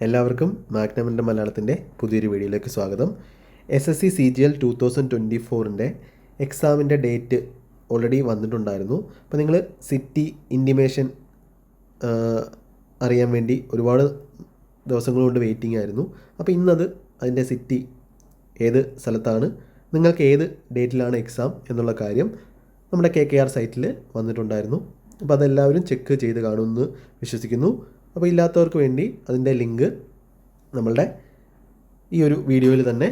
എല്ലാവർക്കും മാഗ്നമിൻ്റെ മലയാളത്തിൻ്റെ പുതിയൊരു വീഡിയോയിലേക്ക് സ്വാഗതം. SSC CGL 2024 എക്സാമിൻ്റെ ഡേറ്റ് ഓൾറെഡി വന്നിട്ടുണ്ടായിരുന്നു. അപ്പോൾ നിങ്ങൾ സിറ്റി ഇൻറ്റിമേഷൻ അറിയാൻ വേണ്ടി ഒരുപാട് ദിവസങ്ങൾ കൊണ്ട് വെയിറ്റിംഗ് ആയിരുന്നു. അപ്പോൾ ഇന്നത് അതിൻ്റെ സിറ്റി ഏത് സ്ഥലത്താണ്, നിങ്ങൾക്ക് ഏത് ഡേറ്റിലാണ് എക്സാം എന്നുള്ള കാര്യം നമ്മുടെ KKR സൈറ്റിൽ വന്നിട്ടുണ്ടായിരുന്നു. അപ്പോൾ അതെല്ലാവരും ചെക്ക് ചെയ്ത് കാണുമെന്ന് വിശ്വസിക്കുന്നു. അപ്പോൾ ഇല്ലാത്തവർക്ക് വേണ്ടി അതിൻ്റെ ലിങ്ക് നമ്മളുടെ ഈ ഒരു വീഡിയോയിൽ തന്നെ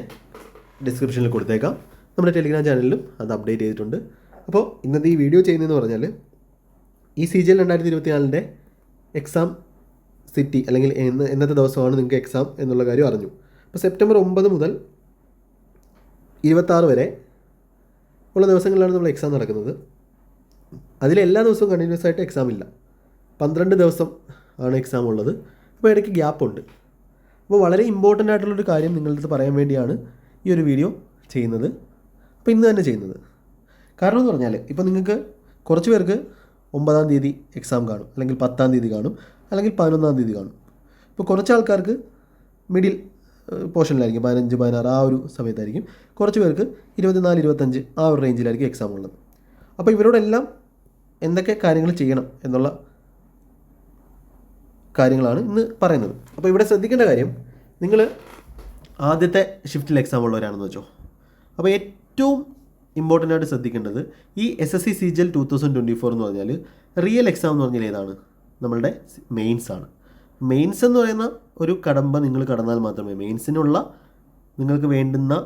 ഡിസ്ക്രിപ്ഷനിൽ കൊടുത്തേക്കാം. നമ്മുടെ ടെലിഗ്രാം ചാനലിലും അത് അപ്ഡേറ്റ് ചെയ്തിട്ടുണ്ട്. അപ്പോൾ ഇന്നത്തെ ഈ വീഡിയോ ചെയ്യുന്നതെന്ന് പറഞ്ഞാൽ ഈ CGL 2024 എക്സാം സിറ്റി അല്ലെങ്കിൽ എന്നത്തെ ദിവസമാണ് നിങ്ങൾക്ക് എക്സാം എന്നുള്ള കാര്യം അറിഞ്ഞു. അപ്പോൾ സെപ്റ്റംബർ 9 മുതൽ 26 വരെ ഉള്ള ദിവസങ്ങളിലാണ് നമ്മൾ എക്സാം നടക്കുന്നത്. അതിലെല്ലാ ദിവസവും കണ്ടിന്യൂസ് ആയിട്ട് എക്സാം ഇല്ല. 12 ദിവസം ആണ് എക്സാം ഉള്ളത്. അപ്പോൾ ഇടയ്ക്ക് ഗ്യാപ്പുണ്ട്. അപ്പോൾ വളരെ ഇമ്പോർട്ടൻ്റ് ആയിട്ടുള്ളൊരു കാര്യം നിങ്ങളുടെ അടുത്ത് പറയാൻ വേണ്ടിയാണ് ഈ ഒരു വീഡിയോ ചെയ്യുന്നത്. അപ്പോൾ ഇന്ന് തന്നെ ചെയ്യുന്നത് കാരണം എന്ന് പറഞ്ഞാൽ ഇപ്പോൾ നിങ്ങൾക്ക് കുറച്ച് പേർക്ക് 9-ാം തീയതി എക്സാം കാണും, അല്ലെങ്കിൽ 10-ാം തീയതി കാണും, അല്ലെങ്കിൽ 11-ാം തീയതി കാണും. ഇപ്പോൾ കുറച്ച് ആൾക്കാർക്ക് മിഡിൽ പോർഷനിലായിരിക്കും, 15, 16 ആ ഒരു സമയത്തായിരിക്കും. കുറച്ച് പേർക്ക് 24, 25 ആ ഒരു റേഞ്ചിലായിരിക്കും എക്സാം ഉള്ളത്. അപ്പോൾ ഇവരോടെല്ലാം എന്തൊക്കെ കാര്യങ്ങൾ ചെയ്യണം എന്നുള്ള കാര്യങ്ങളാണ് ഇന്ന് പറയുന്നത്. അപ്പോൾ ഇവിടെ ശ്രദ്ധിക്കേണ്ട കാര്യം, നിങ്ങൾ ആദ്യത്തെ ഷിഫ്റ്റിൽ എക്സാം ഉള്ളവരാണെന്ന് വെച്ചോ. അപ്പോൾ ഏറ്റവും ഇമ്പോർട്ടൻ്റ് ആയിട്ട് ശ്രദ്ധിക്കേണ്ടത് ഈ SSC CGL 2024 എന്ന് പറഞ്ഞാൽ റിയൽ എക്സാം എന്ന് പറഞ്ഞാൽ ഏതാണ്? നമ്മളുടെ മെയിൻസ് ആണ്. മെയിൻസ് എന്ന് പറയുന്ന ഒരു കടമ്പ നിങ്ങൾ കടന്നാൽ മാത്രമേ, മെയിൻസിനുള്ള നിങ്ങൾക്ക് വേണ്ടുന്ന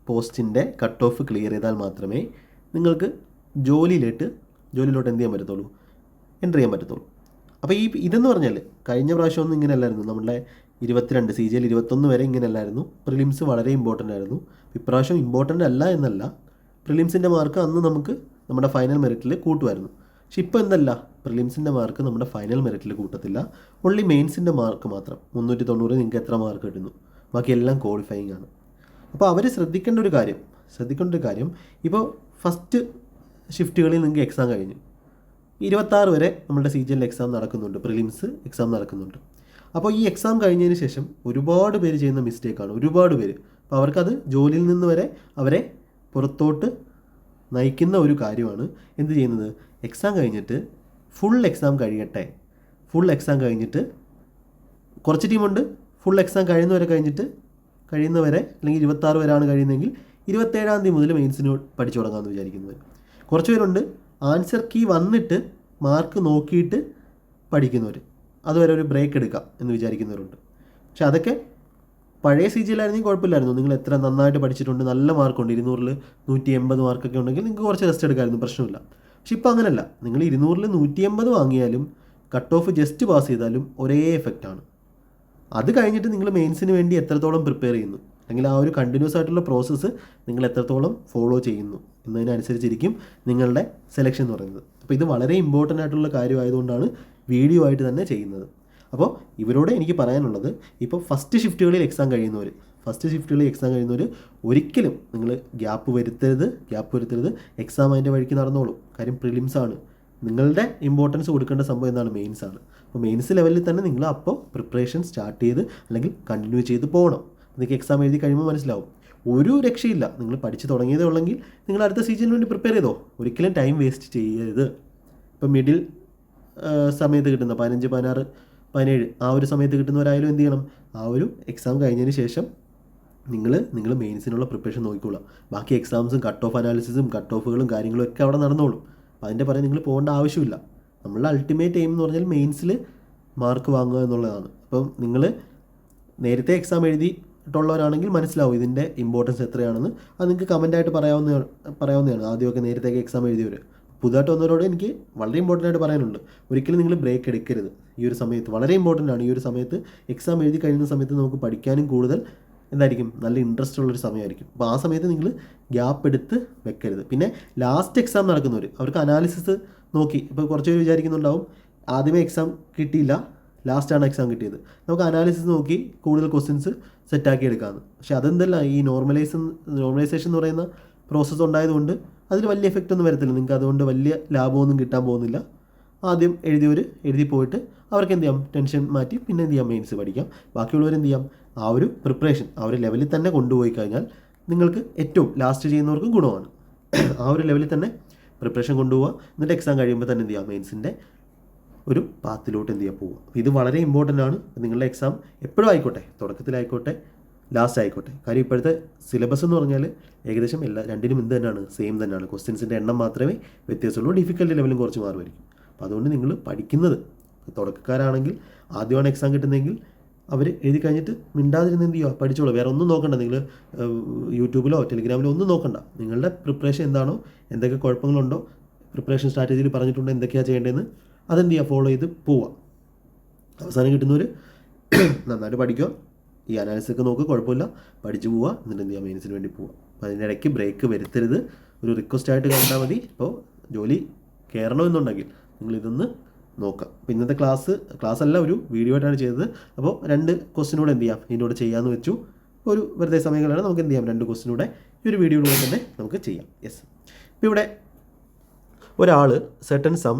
പോസ്റ്റിൻ്റെ കട്ട് ഓഫ് ക്ലിയർ ചെയ്താൽ മാത്രമേ നിങ്ങൾക്ക് ജോലിയിലോട്ട് എന്ത് ചെയ്യാൻ പറ്റത്തുള്ളൂ, എൻ്റർ ചെയ്യാൻ പറ്റത്തുള്ളൂ. അപ്പോൾ ഇതെന്ന് പറഞ്ഞാൽ കഴിഞ്ഞ പ്രാവശ്യമൊന്നും ഇങ്ങനെ അല്ലായിരുന്നു. നമ്മുടെ 22 CGL 21 വരെ ഇങ്ങനെ അല്ലായിരുന്നു. പ്രിലിംസ് വളരെ ഇമ്പോർട്ടൻ്റ് ആയിരുന്നു. ഇപ്രാവശ്യം ഇമ്പോർട്ടൻ്റ് അല്ല എന്നല്ല, പ്രിലിംസിൻ്റെ മാർക്ക് അന്ന് നമുക്ക് നമ്മുടെ ഫൈനൽ മെറിറ്റിൽ കൂട്ടുമായിരുന്നു. പക്ഷെ ഇപ്പോൾ എന്തല്ല, പ്രിലിംസിൻ്റെ മാർക്ക് നമ്മുടെ ഫൈനൽ മെറിറ്റിൽ കൂട്ടത്തില്ല. ഓൺലി മെയിൻസിൻ്റെ മാർക്ക് മാത്രം 390 നിങ്ങൾക്ക് എത്ര മാർക്ക് കിട്ടുന്നു, ബാക്കി എല്ലാം ക്വാളിഫയിങ് ആണ്. അപ്പോൾ അവർ ശ്രദ്ധിക്കേണ്ട ഒരു കാര്യം ഇപ്പോൾ ഫസ്റ്റ് ഷിഫ്റ്റുകളിൽ നിങ്ങൾക്ക് എക്സാം കഴിഞ്ഞു, 26 വരെ നമ്മുടെ CGL എക്സാം നടക്കുന്നുണ്ട്, പ്രിലിംസ് എക്സാം നടക്കുന്നുണ്ട്. അപ്പോൾ ഈ എക്സാം കഴിഞ്ഞതിന് ശേഷം ഒരുപാട് പേര് ചെയ്യുന്ന മിസ്റ്റേക്കാണ്, ഒരുപാട് പേര്. അപ്പോൾ അവർക്കത് ജോലിയിൽ നിന്ന് വരെ അവരെ പുറത്തോട്ട് നയിക്കുന്ന ഒരു കാര്യമാണ് എന്ത് ചെയ്യുന്നത്, എക്സാം കഴിഞ്ഞിട്ട് ഫുൾ എക്സാം കഴിയട്ടെ, ഫുൾ എക്സാം കഴിഞ്ഞിട്ട് കുറച്ച് ടീമുണ്ട് ഫുൾ എക്സാം കഴിയുന്നവരെ അല്ലെങ്കിൽ 26 വരെയാണ് കഴിയുന്നതെങ്കിൽ 27-ാം തീയതി മുതൽ മെയിൻസിന് പഠിച്ചു തുടങ്ങാമെന്ന് വിചാരിക്കുന്നത്. കുറച്ച് പേരുണ്ട് ആൻസർ കീ വന്നിട്ട് മാർക്ക് നോക്കിയിട്ട് പഠിക്കുന്നവർ, അതുവരെ ഒരു ബ്രേക്ക് എടുക്കാം എന്ന് വിചാരിക്കുന്നവരുണ്ട്. പക്ഷെ അതൊക്കെ പഴയ CGL ആയിരുന്നെങ്കിൽ കുഴപ്പമില്ലായിരുന്നു. നിങ്ങൾ എത്ര നന്നായിട്ട് പഠിച്ചിട്ടുണ്ട്, നല്ല മാർക്കുണ്ട്, 200-ൽ 180 മാർക്കൊക്കെ ഉണ്ടെങ്കിൽ നിങ്ങൾക്ക് കുറച്ച് റെസ്റ്റ് എടുക്കാമായിരുന്നു, പ്രശ്നമില്ല. പക്ഷെ ഇപ്പോൾ അങ്ങനെയല്ല. നിങ്ങൾ 200-ൽ 180 വാങ്ങിയാലും കട്ട് ഓഫ് ജസ്റ്റ് പാസ് ചെയ്താലും ഒരേ എഫക്റ്റാണ്. അത് കഴിഞ്ഞിട്ട് നിങ്ങൾ മെയിൻസിന് വേണ്ടി എത്രത്തോളം പ്രിപ്പയർ ചെയ്യുന്നു, അല്ലെങ്കിൽ ആ ഒരു കണ്ടിന്യൂസ് ആയിട്ടുള്ള പ്രോസസ്സ് നിങ്ങൾ എത്രത്തോളം ഫോളോ ചെയ്യുന്നു എന്നതിനനുസരിച്ചിരിക്കും നിങ്ങളുടെ സെലക്ഷൻ എന്ന് പറയുന്നത്. അപ്പോൾ ഇത് വളരെ ഇമ്പോർട്ടൻ്റ് ആയിട്ടുള്ള കാര്യമായതുകൊണ്ടാണ് വീഡിയോ ആയിട്ട് തന്നെ ചെയ്യുന്നത്. അപ്പോൾ ഇവരോട് എനിക്ക് പറയാനുള്ളത്, ഇപ്പോൾ ഫസ്റ്റ് ഷിഫ്റ്റുകളിൽ എക്സാം കഴിയുന്നവർ ഒരിക്കലും നിങ്ങൾ ഗ്യാപ്പ് വരുത്തരുത്. എക്സാം അതിൻ്റെ വഴിക്ക് നടന്നോളൂ. കാര്യം പ്രിലിംസാണ്. നിങ്ങളുടെ ഇമ്പോർട്ടൻസ് കൊടുക്കേണ്ട സംഭവം എന്താണ്, മെയിൻസ് ആണ്. അപ്പോൾ മെയിൻസ് ലെവലിൽ തന്നെ നിങ്ങൾ അപ്പോൾ പ്രിപ്പറേഷൻ സ്റ്റാർട്ട് ചെയ്ത് അല്ലെങ്കിൽ കണ്ടിന്യൂ ചെയ്ത് പോകണം. നിങ്ങൾക്ക് എക്സാം എഴുതി കഴിയുമ്പോൾ മനസ്സിലാവും, ഒരു രക്ഷയില്ല. നിങ്ങൾ പഠിച്ച് തുടങ്ങിയതേ ഉള്ളെങ്കിൽ നിങ്ങൾ അടുത്ത സീസണിന് വേണ്ടി പ്രിപ്പയർ ചെയ്തോ. ഒരിക്കലും ടൈം വേസ്റ്റ് ചെയ്യരുത്. ഇപ്പോൾ മിഡിൽ സമയത്ത് കിട്ടുന്ന 15, 16, 17 ആ ഒരു സമയത്ത് കിട്ടുന്നവരായാലും എന്ത് ചെയ്യണം, ആ ഒരു എക്സാം കഴിഞ്ഞതിന് ശേഷം നിങ്ങൾ മെയിൻസിനുള്ള പ്രിപ്പറേഷൻ നോക്കിക്കോളാം. ബാക്കി എക്സാംസും കട്ട് ഓഫ് അനാലിസിസും കട്ട് ഓഫുകളും കാര്യങ്ങളും ഒക്കെ അവിടെ നടന്നോളും. അപ്പോൾ അതിൻ്റെ പറയാൻ നിങ്ങൾ പോകേണ്ട ആവശ്യമില്ല. നമ്മളുടെ അൾട്ടിമേറ്റ് എയിം എന്ന് പറഞ്ഞാൽ മെയിൻസിൽ മാർക്ക് വാങ്ങുക എന്നുള്ളതാണ്. അപ്പം നിങ്ങൾ നേരത്തെ എക്സാം എഴുതിയിട്ടുള്ളവരാണെങ്കിൽ മനസ്സിലാവും ഇതിൻ്റെ ഇമ്പോർട്ടൻസ് എത്രയാണെന്ന്. അത് നിങ്ങൾക്ക് കമൻറ്റായിട്ട് പറയാവുന്നതാണ്. ആദ്യമൊക്കെ നേരത്തേക്ക് എക്സാം എഴുതിയവർ. പുതുതായിട്ട് വന്നവരോട് എനിക്ക് വളരെ ഇമ്പോർട്ടൻ്റ് ആയിട്ട് പറയാനുണ്ട്, ഒരിക്കലും നിങ്ങൾ ബ്രേക്ക് എടുക്കരുത്. ഈ ഒരു സമയത്ത് വളരെ ഇമ്പോർട്ടൻ്റ് ആണ്. ഈ ഒരു സമയത്ത് എക്സാം എഴുതി കഴിയുന്ന സമയത്ത് നമുക്ക് പഠിക്കാനും കൂടുതൽ എന്തായിരിക്കും, നല്ല ഇൻട്രസ്റ്റ് ഉള്ളൊരു സമയമായിരിക്കും. അപ്പോൾ ആ സമയത്ത് നിങ്ങൾ ഗ്യാപ്പ് എടുത്ത് വെക്കരുത്. പിന്നെ ലാസ്റ്റ് എക്സാം നടക്കുന്നവർ അവർക്ക് അനാലിസിസ് നോക്കി, ഇപ്പോൾ കുറച്ച് പേര് വിചാരിക്കുന്നുണ്ടാവും ആദ്യമേ എക്സാം കിട്ടിയില്ല, ലാസ്റ്റാണ് എക്സാം കിട്ടിയത്, നമുക്ക് അനാലിസിസ് നോക്കി കൂടുതൽ ക്വസ്റ്റ്യൻസ് സെറ്റാക്കി എടുക്കാമെന്ന്. പക്ഷേ അതെന്തല്ല, ഈ നോർമലൈസേഷൻ എന്ന് പറയുന്ന പ്രോസസ്സ് ഉണ്ടായതുകൊണ്ട് അതിൽ വലിയ എഫക്റ്റ് ഒന്നും വരത്തില്ല. നിങ്ങൾക്ക് അതുകൊണ്ട് വലിയ ലാഭമൊന്നും കിട്ടാൻ പോകുന്നില്ല. ആദ്യം എഴുതി പോയിട്ട് അവർക്ക് എന്ത് ചെയ്യാം, ടെൻഷൻ മാറ്റി പിന്നെ എന്ത് ചെയ്യാം, മെയിൻസ് പഠിക്കാം. ബാക്കിയുള്ളവർ എന്ത് ചെയ്യാം, ആ ഒരു പ്രിപ്പറേഷൻ ആ ഒരു ലെവലിൽ തന്നെ കൊണ്ടുപോയി കഴിഞ്ഞാൽ നിങ്ങൾക്ക് ഏറ്റവും ലാസ്റ്റ് ചെയ്യുന്നവർക്കും ഗുണമാണ്. ആ ഒരു ലെവലിൽ തന്നെ പ്രിപ്പറേഷൻ കൊണ്ടുപോവുക. എന്നിട്ട് എക്സാം കഴിയുമ്പോൾ തന്നെ എന്ത് ചെയ്യുക, മെയിൻസിൻ്റെ ഒരു പാത്തിലോട്ട് എന്ത് ചെയ്യുക പോവുക. ഇത് വളരെ ഇമ്പോർട്ടൻ്റ് ആണ്. നിങ്ങളുടെ എക്സാം എപ്പോഴും ആയിക്കോട്ടെ, തുടക്കത്തിലായിക്കോട്ടെ ലാസ്റ്റ് ആയിക്കോട്ടെ. കാര്യം ഇപ്പോഴത്തെ സിലബസ് എന്ന് പറഞ്ഞാൽ ഏകദേശം രണ്ടിനും എന്ത് തന്നെയാണ്, സെയിം തന്നെയാണ്. ക്വസ്റ്റ്യൻസിൻ്റെ എണ്ണം മാത്രമേ വ്യത്യാസമുള്ളൂ. ഡിഫിക്കൽട്ടി ലെവലും കുറച്ച് മാറുമായിരിക്കും. അപ്പോൾ അതുകൊണ്ട് നിങ്ങൾ പഠിക്കുന്നത്, തുടക്കക്കാരാണെങ്കിൽ ആദ്യമാണ് എക്സാം കിട്ടുന്നതെങ്കിൽ അവർ എഴുതി കഴിഞ്ഞിട്ട് മിണ്ടാതിരുന്ന് എന്ത് ചെയ്യുക, പഠിച്ചോളൂ. വേറെ ഒന്നും നോക്കണ്ട. നിങ്ങൾ യൂട്യൂബിലോ ടെലിഗ്രാമിലോ ഒന്നും നോക്കണ്ട. നിങ്ങളുടെ പ്രിപ്പറേഷൻ എന്താണോ, എന്തൊക്കെ കുഴപ്പങ്ങളുണ്ടോ, പ്രിപ്പറേഷൻ സ്ട്രാറ്റജിയിൽ പറഞ്ഞിട്ടുണ്ടോ എന്തൊക്കെയാണ് ചെയ്യേണ്ടതെന്ന് അതെന്ത് ചെയ്യുക, ഫോളോ ചെയ്ത് പോവുക. അവസാനം കിട്ടുന്നവർ നന്നായിട്ട് പഠിക്കുക, ഈ അനാലിസിസ് ഒക്കെ നോക്കുക, കുഴപ്പമില്ല, പഠിച്ചു പോവുക. എന്നിട്ട് എന്ത് ചെയ്യുക, മെയിൻസിന് വേണ്ടി പോവുക. അപ്പോൾ അതിനിടയ്ക്ക് ബ്രേക്ക് വരുത്തരുത്. ഒരു റിക്വസ്റ്റ് ആയിട്ട് കണ്ടാൽ മതി. ഇപ്പോൾ ജോലി കയറണമെന്നുണ്ടെങ്കിൽ നിങ്ങളിതൊന്ന് നോക്കാം. അപ്പോൾ ഇന്നത്തെ ക്ലാസ് അല്ല, ഒരു വീഡിയോ ആയിട്ടാണ് ചെയ്തത്. അപ്പോൾ 2 ക്വസ്റ്റ്യൻ കൂടെ എന്ത് ചെയ്യാം, ഇതിൻ്റെ കൂടെ ചെയ്യാമെന്ന് വെച്ചു. ഒരു വെറുതെ സമയങ്ങളാണ്, നമുക്ക് എന്ത് ചെയ്യാം, 2 ക്വസ്റ്റ്യൻ കൂടെ ഈ ഒരു വീഡിയോയിലൂടെ തന്നെ നമുക്ക് ചെയ്യാം. യെസ്. ഇപ്പോൾ ഇവിടെ ഒരാൾ സെർട്ടൺ സം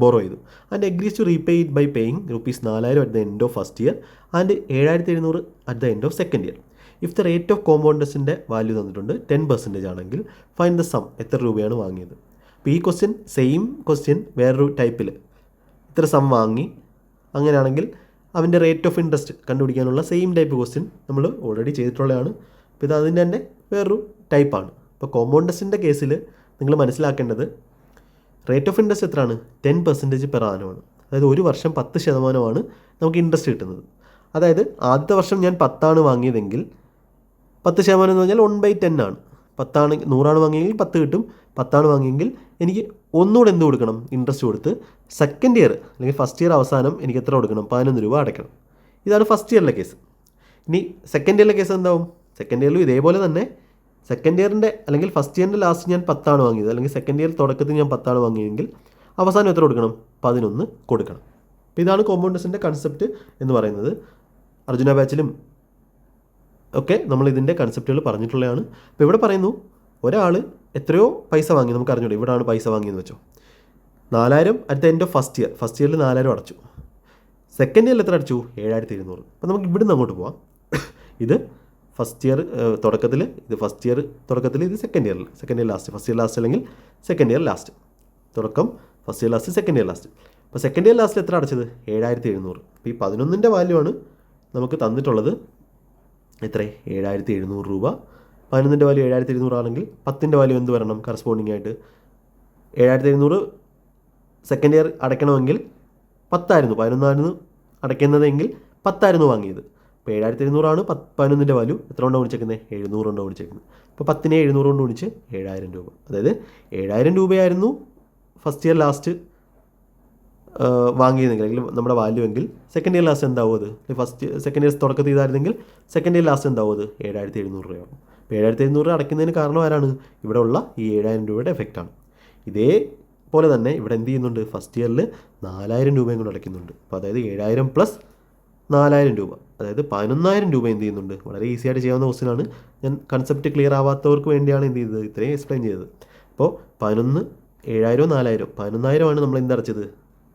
ബോറോ ചെയ്തു and agrees to repay it by paying ₹4000 at the end of first year and 7700 at the end of second year. If the rate of കോമ്പൗണ്ടേഴ്സിൻ്റെ വാല്യൂ തന്നിട്ടുണ്ട് 10% ആണെങ്കിൽ ഫൈൻഡ് ദ സം, എത്ര രൂപയാണ് വാങ്ങിയത്. അപ്പോൾ ഈ question same question വേറൊരു ടൈപ്പിൽ ഇത്ര സം വാങ്ങി, അങ്ങനെയാണെങ്കിൽ അവൻ്റെ റേറ്റ് ഓഫ് ഇൻട്രസ്റ്റ് കണ്ടുപിടിക്കാനുള്ള സെയിം ടൈപ്പ് ക്വസ്റ്റ്യൻ നമ്മൾ ഓൾറെഡി ചെയ്തിട്ടുള്ളതാണ്. അപ്പോൾ ഇത് അതിൻ്റെ തന്നെ വേറൊരു ടൈപ്പാണ്. ഇപ്പോൾ കോമ്പൗണ്ടേഴ്സിൻ്റെ കേസിൽ നിങ്ങൾ മനസ്സിലാക്കേണ്ടത് റേറ്റ് ഓഫ് ഇൻട്രസ്റ്റ് എത്രയാണ്, 10% പെർ ആനുമാണ്. അതായത് ഒരു വർഷം 10% നമുക്ക് ഇൻട്രസ്റ്റ് കിട്ടുന്നത്. അതായത് ആദ്യത്തെ വർഷം ഞാൻ 10 വാങ്ങിയതെങ്കിൽ 10% എന്ന് പറഞ്ഞാൽ 1/10 ആണ്. 100 വാങ്ങിയെങ്കിൽ 10 കിട്ടും. 10 വാങ്ങിയെങ്കിൽ എനിക്ക് ഒന്നുകൂടെ എന്ത് കൊടുക്കണം, ഇൻട്രസ്റ്റ് കൊടുത്ത് സെക്കൻഡ് ഇയർ അല്ലെങ്കിൽ ഫസ്റ്റ് ഇയർ അവസാനം എനിക്ക് എത്ര കൊടുക്കണം, 11 രൂപ അടയ്ക്കണം. ഇതാണ് ഫസ്റ്റ് ഇയറിലെ കേസ്. ഇനി സെക്കൻഡ് ഇയറിലെ കേസ് എന്താവും, സെക്കൻഡ് ഇയറിലും ഇതേപോലെ തന്നെ സെക്കൻഡ് ഇയറിൻ്റെ അല്ലെങ്കിൽ ഫസ്റ്റ് ഇയറിൻ്റെ ലാസ്റ്റ് ഞാൻ 10 വാങ്ങിയത്, അല്ലെങ്കിൽ സെക്കൻഡ് ഇയർ തുടക്കത്തിൽ ഞാൻ 10 വാങ്ങിയെങ്കിൽ അവസാനം എത്ര കൊടുക്കണം, 11 കൊടുക്കണം. അപ്പോൾ ഇതാണ് കോമ്പൗണ്ടേഴ്സിൻ്റെ കൺസെപ്റ്റ് എന്ന് പറയുന്നത്. അർജുന ബാച്ചിലും ഒക്കെ നമ്മൾ ഇതിൻ്റെ കൺസെപ്റ്റുകൾ പറഞ്ഞിട്ടുള്ളതാണ്. അപ്പോൾ ഇവിടെ പറയുന്നു ഒരാൾ എത്രയോ പൈസ വാങ്ങി, നമുക്ക് അറിഞ്ഞൂടെ ഇവിടെയാണ് പൈസ വാങ്ങിയെന്ന് വെച്ചോ. 4000 at the end of first year, first ഇയറിൽ 4000 അടച്ചു. സെക്കൻഡ് ഇയറിൽ എത്ര അടച്ചു, 7700. അപ്പോൾ നമുക്ക് ഇവിടുന്ന് അങ്ങോട്ട് പോവാം. ഇത് ഫസ്റ്റ് ഇയർ തുടക്കത്തിൽ, ഇത് ഫസ്റ്റ് ഇയർ തുടക്കത്തിൽ, ഇത് second year last, first year last അല്ലെങ്കിൽ സെക്കൻഡ് ഇയർ ലാസ്റ്റ്. തുടക്കം first year last, second year last. അപ്പോൾ സെക്കൻഡ് ഇയർ ലാസ്റ്റിൽ എത്ര അടച്ചത്, 7700. അപ്പോൾ ഈ 11ൻ്റെ വാല്യൂ ആണ് നമുക്ക് തന്നിട്ടുള്ളത്. എത്ര, 7700 രൂപ. 11ൻ്റെ വാല്യൂ 7700 ആണെങ്കിൽ 10ൻ്റെ വാല്യൂ എന്ത് വരണം, കറസ്പോണ്ടിങ് ആയിട്ട് 7700 സെക്കൻഡ് ഇയർ അടയ്ക്കണമെങ്കിൽ 10 11 അടയ്ക്കുന്നതെങ്കിൽ 10 വാങ്ങിയത്. അപ്പോൾ 7700 11ൻ്റെ വാല്യൂ. എത്ര കൊണ്ടാണ് വിളിച്ചേക്കുന്നത്, 700 കൊണ്ടാണ് വിളിച്ചേക്കുന്നത്. അപ്പോൾ 10നെ 700 കൊണ്ട് വിളിച്ച് 7000 രൂപ. അതായത് 7000 രൂപയായിരുന്നു ഫസ്റ്റ് ഇയർ ലാസ്റ്റ് വാങ്ങിയതെങ്കിൽ, അല്ലെങ്കിൽ നമ്മുടെ വാല്യൂ എങ്കിൽ സെക്കൻഡ് ഇയർ ലാസ്റ്റ് എന്താവും, അത് സെക്കൻഡ് ഇയർ തുടക്കത്തിൽ ഇതായിരുന്നെങ്കിൽ സെക്കൻഡ് ഇയർ ലാസ്റ്റ് എന്താവും, അത് 7700 രൂപയാകും. അപ്പോൾ 7700 അടയ്ക്കുന്നതിന് കാരണം ആരാണ്, ഇവിടെ ഉള്ള ഈ 7000 രൂപയുടെ എഫക്റ്റാണ്. ഇതേപോലെ തന്നെ ഇവിടെ എന്ത് ചെയ്യുന്നുണ്ട്, ഫസ്റ്റ് ഇയറിൽ 4000 രൂപയും കൂടെ അടയ്ക്കുന്നുണ്ട്. അപ്പോൾ അതായത് 7000 പ്ലസ് 4000 രൂപ, അതായത് 11000 രൂപ എന്ത് ചെയ്യുന്നുണ്ട്. വളരെ ഈസി ആയിട്ട് ചെയ്യാവുന്ന ക്വസ്റ്റ്യനാണ്. ഞാൻ കൺസെപ്റ്റ് ക്ലിയർ ആവാത്തവർക്ക് വേണ്ടിയാണ് എന്ത് ചെയ്തത്, ഇത്രയും എക്സ്പ്ലെയിൻ ചെയ്തത്. അപ്പോൾ 11 7000 4000 11000 നമ്മൾ എന്തടച്ചത്,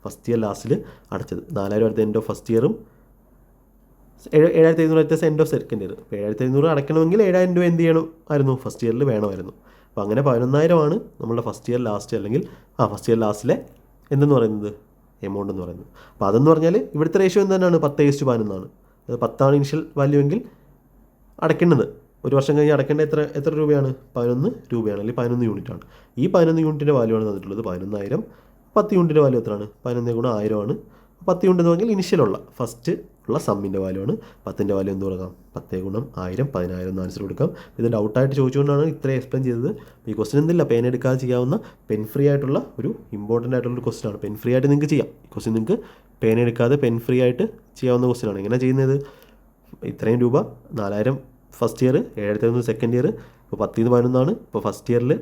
ഫസ്റ്റ് ഇയർ ലാസ്റ്റിൽ അടച്ചത്. 4000 അടുത്ത എൻഡ് ഓഫ് ഫസ്റ്റ് ഇയറും 7500 അടുത്ത എൻഡ് ഓഫ് സെക്കൻഡ് ഇയർ. അപ്പോൾ 7500 അടയ്ക്കണമെങ്കിൽ 7000 രൂപ എന്ത് ചെയ്യണമായിരുന്നു, ഫസ്റ്റ് ഇയറിൽ വേണമായിരുന്നു. അപ്പോൾ അങ്ങനെ 11000 നമ്മളുടെ ഫസ്റ്റ് ഇയർ ലാസ്റ്റ്, അല്ലെങ്കിൽ ഫസ്റ്റ് ഇയർ ലാസ്റ്റിലെ എന്തെന്ന് പറയുന്നത്, എമൗണ്ട് എന്ന് പറയുന്നത്. അപ്പോൾ അതെന്ന് പറഞ്ഞാൽ ഇവിടുത്തെ റേഷ്യോ എന്താണ്, 10:11. അത് 10 ഇനിഷ്യൽ വാല്യൂ എങ്കിൽ അടയ്ക്കേണ്ടത് ഒരു വർഷം കഴിഞ്ഞ് അടയ്ക്കേണ്ട എത്ര രൂപയാണ്, 11 രൂപയാണ്, അല്ലെങ്കിൽ 11 യൂണിറ്റാണ്. ഈ 11 യൂണിറ്റിൻ്റെ വാല്യൂ ആണ് തന്നിട്ടുള്ളത് 11000. 10 യൂണിറ്റിൻ്റെ വാല്യൂ എത്രയാണ്, 11 × 1000 ആണ്. 10 യൂണിറ്റ് എന്ന് പറഞ്ഞാൽ ഇനിഷ്യലുള്ള ഫസ്റ്റ് ഉള്ള സമ്മിൻ്റെ വാല്യൂ ആണ്. 10ൻ്റെ വാല്യൂ എന്ത് കൊടുക്കാം, 10 × 1000 10000 എന്ന് ആൻസർ കൊടുക്കാം. ഇത് ഡൗട്ടായിട്ട് ചോദിച്ചുകൊണ്ടാണ് ഇത്രയും എക്സ്പ്ലെയിൻ ചെയ്തത്. ഈ ക്വസ്റ്റൻ എന്തില്ല, പെൻ എടുക്കാതെ ചെയ്യാവുന്ന പെൻ ഫ്രീ ആയിട്ടുള്ള ഒരു ഇമ്പോർട്ടൻ്റ് ആയിട്ടുള്ളൊരു ക്വസ്റ്റൻ ആണ്. പെൻ ഫ്രീ ആയിട്ട് നിങ്ങൾക്ക് ചെയ്യാം. ഈ ക്വസ്റ്റൻ നിങ്ങൾക്ക് പെൻ എടുക്കാതെ പെൻ ഫ്രീ ആയിട്ട് ചെയ്യാവുന്ന ക്വസ്റ്റൻ ആണ്. എങ്ങനെ ചെയ്യുന്നത്, ഇത്രയും രൂപ 4000 ഫസ്റ്റ് ഇയർ, 7000 സെക്കൻഡ് ഇയർ. ഇപ്പോൾ 10 × 11 ഇപ്പോൾ ഫസ്റ്റ് ഇയറിൽ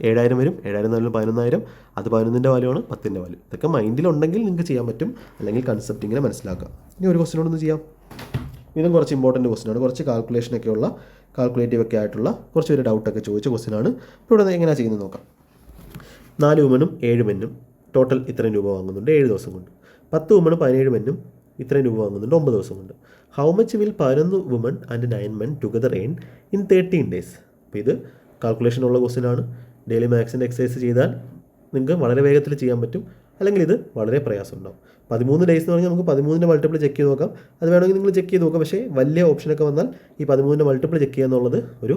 7000 വരും. 7000 × 11000, അത് 11ൻ്റെ വാല്യൂ ആണ്, 10ൻ്റെ വാല്യൂ. ഇതൊക്കെ മൈൻഡിലുണ്ടെങ്കിൽ നിങ്ങൾക്ക് ചെയ്യാൻ പറ്റും, അല്ലെങ്കിൽ കൺസെപ്റ്റ് ഇങ്ങനെ മനസ്സിലാക്കാം. ഇനി ഒരു ക്വസ്റ്റിനോടൊന്ന് ചെയ്യാം. ഇതും കുറച്ച് ഇമ്പോർട്ടൻറ്റ് ക്വസ്റ്റിനാണ്. കുറച്ച് കാൽക്കുലേഷനൊക്കെ ഉള്ള, കാൽക്കുലേറ്റീവ് ഒക്കെ ആയിട്ടുള്ള കുറച്ച് ഒരു ഡൗട്ടൊക്കെ ചോദിച്ച ക്വസ്റ്റിനാണ്. ഇപ്പോൾ ഇവിടെ എങ്ങനെയാണ് ചെയ്യുന്നത് നോക്കാം. 4 വുമനും 7 മെന്നും ടോട്ടൽ ഇത്രയും രൂപ വാങ്ങുന്നുണ്ട് 7 ദിവസം കൊണ്ട്. 10 വുമണും 17 മെന്നും ഇത്രയും രൂപ വാങ്ങുന്നുണ്ട് 9 ദിവസം കൊണ്ട്. How much will 11 woman and 9 men together earn in 13 days? അപ്പോൾ ഇത് കാൽക്കുലേഷനുള്ള ക്വസ്റ്റ്യനാണ്. ഡെയിലി മാത്സിൻ്റെ എക്സസൈസ് ചെയ്താൽ നിങ്ങൾക്ക് വളരെ വേഗത്തിൽ ചെയ്യാൻ പറ്റും, അല്ലെങ്കിൽ ഇത് വളരെ പ്രയാസം ഉണ്ടാവും. 13 ഡേയ്സ് എന്ന് പറഞ്ഞാൽ നമുക്ക് 13ൻ്റെ മൾട്ടിപ്പിൾ ചെക്ക് ചെയ്ത് നോക്കാം. അത് വേണമെങ്കിൽ നിങ്ങൾ ചെക്ക് ചെയ്ത് നോക്കാം. പക്ഷേ വലിയ ഓപ്ഷനൊക്കെ വന്നാൽ ഈ 13ൻ്റെ മൾട്ടിപ്പിൾ ചെക്ക് ചെയ്യുക എന്നുള്ളത് ഒരു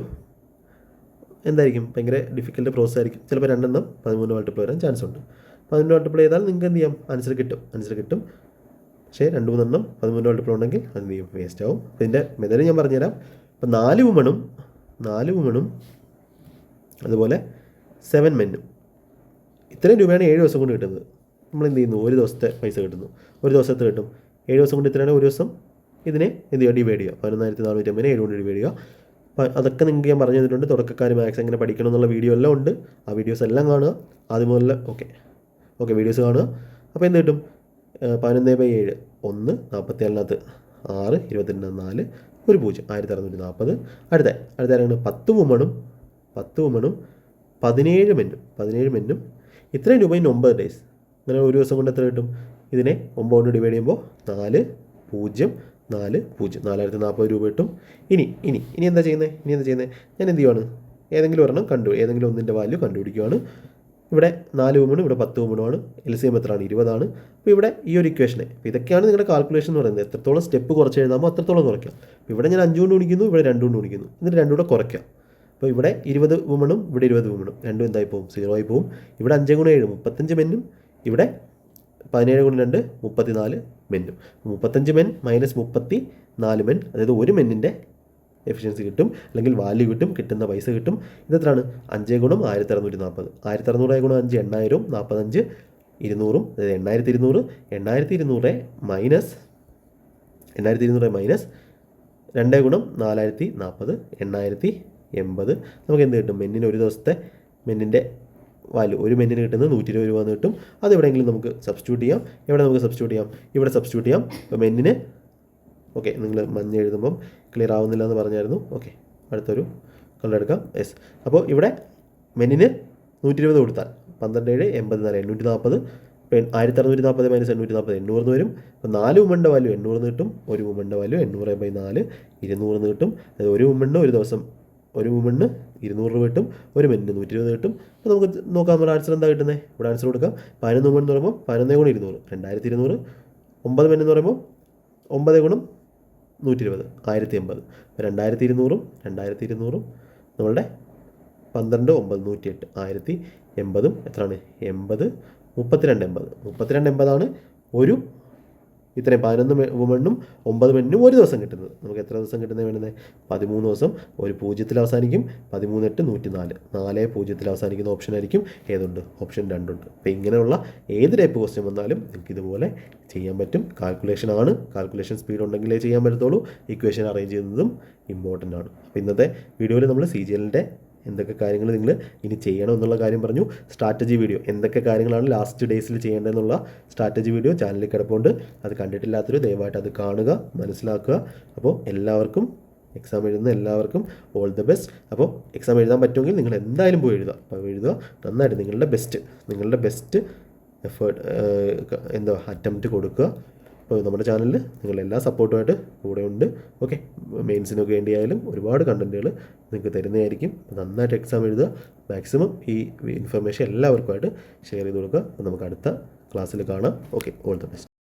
എന്തായിരിക്കും, ഭയങ്കര ഡിഫിക്കൽട്ട് പ്രോസസ് ആയിരിക്കും. ചിലപ്പോൾ 2 എണ്ണം 13 മൾട്ടിപ്പിൾ വരാൻ ചാൻസ് ഉണ്ട്. 13 മൾട്ടിപ്പിൾ ചെയ്താൽ നിങ്ങൾക്ക് എന്ത് ചെയ്യാം, ആൻസർ കിട്ടും. പക്ഷേ 2-3 എണ്ണം 13 മൾട്ടിപ്പിൾ ഉണ്ടെങ്കിൽ അത് എന്ത് ചെയ്യും, വേസ്റ്റ് ആവും. ഇതിൻ്റെ മെത്തേഡ് ഞാൻ പറഞ്ഞുതരാം. അപ്പോൾ 4 വുമണും അതുപോലെ 7 മെന്നും ഇത്രയും രൂപയാണ് 7 ദിവസം കൊണ്ട് കിട്ടുന്നത്. നമ്മൾ എന്ത് ചെയ്യുന്നു, ഒരു ദിവസത്തെ പൈസ കിട്ടുന്നു, ഒരു ദിവസത്തെ കിട്ടും. 7 ദിവസം കൊണ്ട് ഇത്രയാണ് ഒരു ദിവസം. ഇതിനെ എന്ത് ചെയ്യുക, ഡിവൈഡ് ചെയ്യുക. 11,450 7 കൊണ്ട് ഡിവൈഡ് ചെയ്യുക. അപ്പോൾ അതൊക്കെ നിങ്ങൾക്ക് ഞാൻ പറഞ്ഞു തന്നിട്ടുണ്ട്. തുടക്കക്കാർ മാത്സ് എങ്ങനെ പഠിക്കണം എന്നുള്ള വീഡിയോ എല്ലാം ഉണ്ട്. ആ വീഡിയോസ് എല്ലാം കാണുക ആദ്യം മുതൽ. ഓക്കെ വീഡിയോസ് കാണുക. അപ്പോൾ എന്ത് കിട്ടും, 11/7 1, 44 6, 22 4, 1 0, 1640. അടുത്ത ആരാണ് 10 വുമണും 17 മെന്നും ഇത്രയും രൂപയും 9 ഡേയ്സ്. അങ്ങനെ ഒരു ദിവസം കൊണ്ട് എത്ര കിട്ടും? ഇതിനെ 9 കൊണ്ട് ഡിവൈഡ് ചെയ്യുമ്പോൾ 4 0 4 0 4040 രൂപ കിട്ടും. ഇനി എന്താ ചെയ്യുന്നത്? ഞാൻ എന്ത് ചെയ്യുവാണ്, ഏതെങ്കിലും ഒന്നിൻ്റെ വാല്യൂ കണ്ടുപിടിക്കുകയാണ്. ഇവിടെ 4 വുമണും ഇവിടെ 10 വുമണുമാണ്. LCM എത്രയാണ്? 20 ആണ്. അപ്പോൾ ഇവിടെ ഈ ഒരു ഇക്വേഷനെ, അപ്പോൾ ഇതൊക്കെയാണ് നിങ്ങളുടെ കാൽക്കുലേഷൻ എന്ന് പറയുന്നത്. എത്രത്തോളം സ്റ്റെപ്പ് കുറച്ച് എഴുതാമോ അത്രത്തോളം കുറയ്ക്കാം. അപ്പോൾ ഇവിടെ ഞാൻ 5 കൊണ്ട് ഗുണിക്കുന്നു, ഇവിടെ 2 കൊണ്ട് ഗുണിക്കുന്നു. എന്നിട്ട് 2 കൂടെ കുറയ്ക്കാം. അപ്പോൾ ഇവിടെ 20 വുമണും ഇവിടെ 20 വുമണും രണ്ടും എന്തായി പോകും, 0 ആയി പോകും. ഇവിടെ 5 × 7 35 മെന്നും, ഇവിടെ 17 × 2 34 മെന്നും. 35 മെൻ മൈനസ് 34 മെൻ, അതായത് ഒരു മെന്നിൻ്റെ എഫിഷ്യൻസി കിട്ടും, അല്ലെങ്കിൽ വാല്യൂ കിട്ടും, കിട്ടുന്ന പൈസ കിട്ടും. ഇതെത്രയാണ്? 5 × 1640. 1600 × 5 8000, 45 200, അതായത് 8200. 8200 മൈനസ് 2 × 4040 8080. നമുക്ക് എന്ത് കിട്ടും? മെന്നിന് ഒരു ദിവസത്തെ മെന്നിൻ്റെ വാല്യൂ, ഒരു മെന്നിന് കിട്ടുന്നത് 120 രൂപ എന്ന് കിട്ടും. അത് എവിടെയെങ്കിലും നമുക്ക് സബ്സ്റ്റിറ്റ്യൂട്ട് ചെയ്യാം. ഇവിടെ സബ്സ്റ്റിറ്റ്യൂട്ട് ചെയ്യാം. അപ്പോൾ മെന്നിന് നിങ്ങൾ മഞ്ഞ എഴുതുമ്പം ക്ലിയർ ആവുന്നില്ല എന്ന് പറഞ്ഞായിരുന്നു. അടുത്തൊരു കളർ എടുക്കാം. യെസ്. അപ്പോൾ ഇവിടെ മെന്നിന് 120 കൊടുത്താൽ 12 84 840. 1640 മൈനസ് 840 800 വരും. അപ്പോൾ 4 വുമണിൻ്റെ വാല്യൂ 800 കിട്ടും. ഒരു വുമണിൻ്റെ വാല്യൂ 800/4 200 കിട്ടും. അതായത് ഒരു വുമണിന് ഒരു ദിവസം, ഒരു വുമണിന് 200 രൂപ കിട്ടും, ഒരു മെന്നിന് 120 കിട്ടും. അപ്പോൾ നമുക്ക് നോക്കാം നമ്മുടെ ആൻസർ എന്താ കിട്ടുന്നത്. ഇവിടെ ആൻസർ കൊടുക്കാം. 11 വുമൺ എന്ന് പറയുമ്പോൾ 11 × 200 2200. 9 മെൻ എന്ന് പറയുമ്പോൾ 9 × 120 1080. അപ്പോൾ 2200 നമ്മളുടെ 12 9 108 1080 എത്രയാണ്? 80 3280 ആണ് ഒരു ഇത്രയും 11 വുമണിനും 9 മെന്നിനും ഒരു ദിവസം കിട്ടുന്നത്. നമുക്ക് എത്ര ദിവസം വേണ്ടുന്നത്? 13 ദിവസം. ഒരു 0-ൽ അവസാനിക്കും. 13 8 104 4 0-ൽ അവസാനിക്കുന്ന ഓപ്ഷൻ ആയിരിക്കും ഏതുണ്ട്? ഓപ്ഷൻ 2 ഉണ്ട്. അപ്പോൾ ഇങ്ങനെയുള്ള ഏത് ടൈപ്പ് ക്വസ്റ്റ്യൻ വന്നാലും നിങ്ങൾക്ക് ഇതുപോലെ ചെയ്യാൻ പറ്റും. കാൽക്കുലേഷൻ സ്പീഡ് ഉണ്ടെങ്കിലേ ചെയ്യാൻ പറ്റത്തുള്ളൂ. ഇക്വേഷൻ അറേഞ്ച് ചെയ്യുന്നതും ഇമ്പോർട്ടൻ്റ് ആണ്. അപ്പോൾ ഇന്നത്തെ വീഡിയോയിൽ നമ്മൾ CGLൻ്റെ എന്തൊക്കെ കാര്യങ്ങൾ നിങ്ങൾ ഇനി ചെയ്യണം എന്നുള്ള കാര്യം പറഞ്ഞു. സ്ട്രാറ്റജി വീഡിയോ, എന്തൊക്കെ കാര്യങ്ങളാണ് ലാസ്റ്റ് ഡേയ്സിൽ ചെയ്യേണ്ടതെന്നുള്ള സ്ട്രാറ്റജി വീഡിയോ ചാനലിൽ കിടപ്പുണ്ട്. അത് കണ്ടിട്ടില്ലാത്തൊരു ദയവായിട്ട് അത് കാണുക, മനസ്സിലാക്കുക. അപ്പോൾ എക്സാം എഴുതുന്ന എല്ലാവർക്കും ഓൾ ദ ബെസ്റ്റ്. അപ്പോൾ എക്സാം എഴുതാൻ പറ്റുമെങ്കിൽ നിങ്ങൾ എന്തായാലും പോയി എഴുതുക. അപ്പോൾ എഴുതുക നന്നായിട്ട്, നിങ്ങളുടെ ബെസ്റ്റ് എഫേർട്ട് അറ്റംപ്റ്റ് കൊടുക്കുക. അപ്പോൾ നമ്മുടെ ചാനലിൽ നിങ്ങളെല്ലാ സപ്പോർട്ടുമായിട്ട് കൂടെ ഉണ്ട്. മെയിൻസിനൊക്കെ വേണ്ടിയായാലും ഒരുപാട് കണ്ടൻറ്റുകൾ നിങ്ങൾക്ക് തരുന്നതായിരിക്കും. നന്നായിട്ട് എക്സാം എഴുതുക. മാക്സിമം ഈ ഇൻഫർമേഷൻ എല്ലാവർക്കുമായിട്ട് ഷെയർ ചെയ്ത് കൊടുക്കുക. അപ്പോൾ നമുക്ക് അടുത്ത ക്ലാസ്സിൽ കാണാം. All the best.